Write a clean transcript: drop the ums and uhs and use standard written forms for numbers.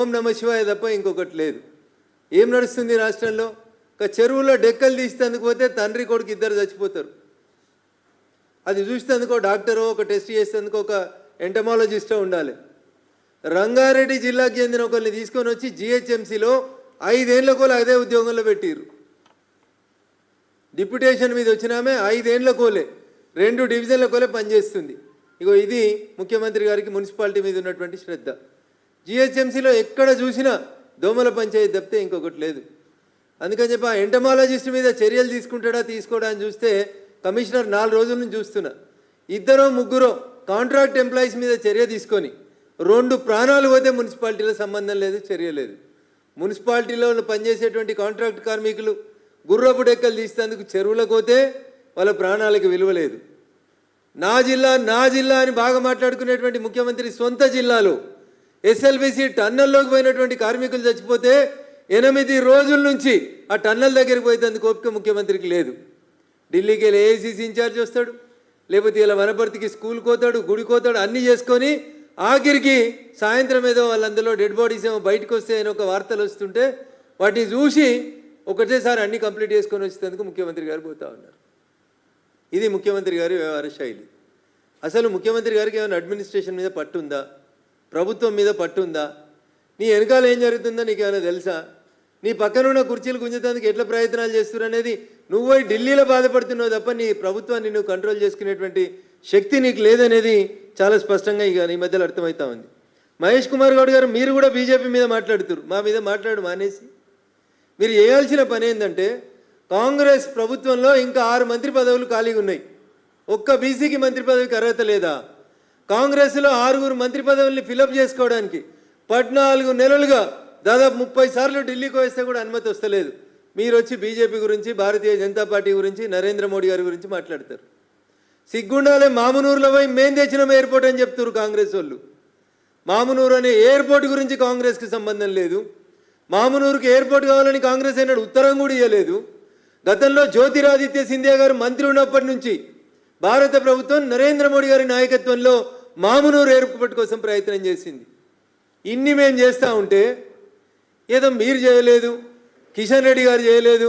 ఓం నమ శివాయ తప్ప ఇంకొకటి లేదు. ఏం నడుస్తుంది రాష్ట్రంలో? ఒక చెరువులో డెక్కలు తీసేందుకు పోతే తండ్రి కొడుకు ఇద్దరు చచ్చిపోతారు. అది చూసేందుకు డాక్టరో ఒక టెస్ట్ చేసేందుకు ఒక ఎంటమాలజిస్టో ఉండాలి. రంగారెడ్డి జిల్లాకు చెందిన ఒకరిని తీసుకొని వచ్చి జిహెచ్ఎంసీలో 5 ఏళ్లకు అదే ఉద్యోగంలో పెట్టిరు. డిప్యుటేషన్ మీద వచ్చినామే 5 ఏళ్లకోలే 2 డివిజన్లకోలే పనిచేస్తుంది. ఇగో ఇది ముఖ్యమంత్రి గారికి మున్సిపాలిటీ మీద ఉన్నటువంటి శ్రద్ధ. జిహెచ్ఎంసీలో ఎక్కడ చూసినా దోమల పంచాయతీ తప్పితే ఇంకొకటి లేదు. అందుకని చెప్పి ఆ ఎంటమాలజిస్ట్ మీద చర్యలు తీసుకుంటాడా తీసుకోడా అని చూస్తే కమిషనర్ 4 రోజుల నుంచి చూస్తున్నా. 2-3 కాంట్రాక్ట్ ఎంప్లాయీస్ మీద చర్య తీసుకొని 2 ప్రాణాలు పోతే మున్సిపాలిటీలో సంబంధం లేదు, చర్య లేదు. మున్సిపాలిటీలో పనిచేసేటువంటి కాంట్రాక్ట్ కార్మికులు గుర్రపు డెక్కలు తీసేందుకు చెరువులకు పోతే వాళ్ళ ప్రాణాలకు విలువ లేదు. నా జిల్లా అని బాగా మాట్లాడుకునేటువంటి ముఖ్యమంత్రి సొంత జిల్లాలో ఎస్ఎల్బిసి టన్నల్లోకి పోయినటువంటి కార్మికులు చచ్చిపోతే 8 రోజుల నుంచి ఆ టన్నల్ దగ్గరికి పోయేందుకు ఓపిక ముఖ్యమంత్రికి లేదు. ఢిల్లీకి వెళ్ళి ఏఐసిసి ఇన్ఛార్జ్ వస్తాడు, లేకపోతే ఇలా వనపర్తికి స్కూల్కి పోతాడు, గుడికి పోతాడు, అన్నీ చేసుకొని ఆఖరికి సాయంత్రం ఏదో వాళ్ళందరిలో డెడ్ బాడీస్ ఏమో బయటకు వస్తే అని ఒక వార్తలు వస్తుంటే వాటిని చూసి ఒకటేసారి అన్నీ కంప్లీట్ చేసుకొని వచ్చేందుకు ముఖ్యమంత్రి గారు పోతా ఉన్నారు. ఇది ముఖ్యమంత్రి గారి వ్యవహార శైలి. అసలు ముఖ్యమంత్రి గారికి ఏమైనా అడ్మినిస్ట్రేషన్ మీద పట్టుందా, ప్రభుత్వం మీద పట్టుందా? నీ వెనకాల ఏం జరుగుతుందో నీకు ఏమైనా తెలుసా? నీ పక్కనున్న కుర్చీలు గుంజేందుకు ఎట్లా ప్రయత్నాలు చేస్తున్నారు అనేది నువ్వు ఢిల్లీలో బాధపడుతున్నావు తప్ప నీ ప్రభుత్వాన్ని నువ్వు కంట్రోల్ చేసుకునేటువంటి శక్తి నీకు లేదనేది చాలా స్పష్టంగా ఇక ఈ మధ్యలో అర్థమవుతా ఉంది. మహేష్ కుమార్ గౌడ్ గారు మీరు కూడా బీజేపీ మీద మాట్లాడుతున్నారు, మా మీద మాట్లాడు మానేసి. మీరు చేయాల్సిన పని ఏంటంటే కాంగ్రెస్ ప్రభుత్వంలో ఇంకా 6 మంత్రి పదవులు ఖాళీగా ఉన్నాయి. ఒక్క బీసీకి మంత్రి పదవికి అర్హత లేదా? కాంగ్రెస్లో 6 మంత్రి పదవుల్ని ఫిలప్ చేసుకోవడానికి 14 నెలలుగా దాదాపు 30 సార్లు ఢిల్లీకి వేస్తే కూడా అనుమతి వస్తలేదు. మీరు వచ్చి బీజేపీ గురించి, భారతీయ జనతా పార్టీ గురించి, నరేంద్ర మోడీ గారి గురించి మాట్లాడతారు. సిగ్గుండాలే మామునూరులో పోయి మేం తెచ్చినాం ఎయిర్పోర్ట్ అని చెప్తారు కాంగ్రెస్ వాళ్ళు. మామునూరు అనే ఎయిర్పోర్ట్ గురించి కాంగ్రెస్కి సంబంధం లేదు. మామునూరుకి ఎయిర్పోర్ట్ కావాలని కాంగ్రెస్ అయినాడు ఉత్తరం కూడా ఇవ్వలేదు. గతంలో జ్యోతిరాదిత్య సింధియా గారు మంత్రి ఉన్నప్పటి నుంచి భారత ప్రభుత్వం నరేంద్ర మోడీ గారి నాయకత్వంలో మామునూరు ఎయిర్పోర్ట్ కోసం ప్రయత్నం చేసింది. ఇన్ని మేము చేస్తూ ఉంటే ఏదో మీరు చేయలేదు, కిషన్ రెడ్డి గారు చేయలేదు,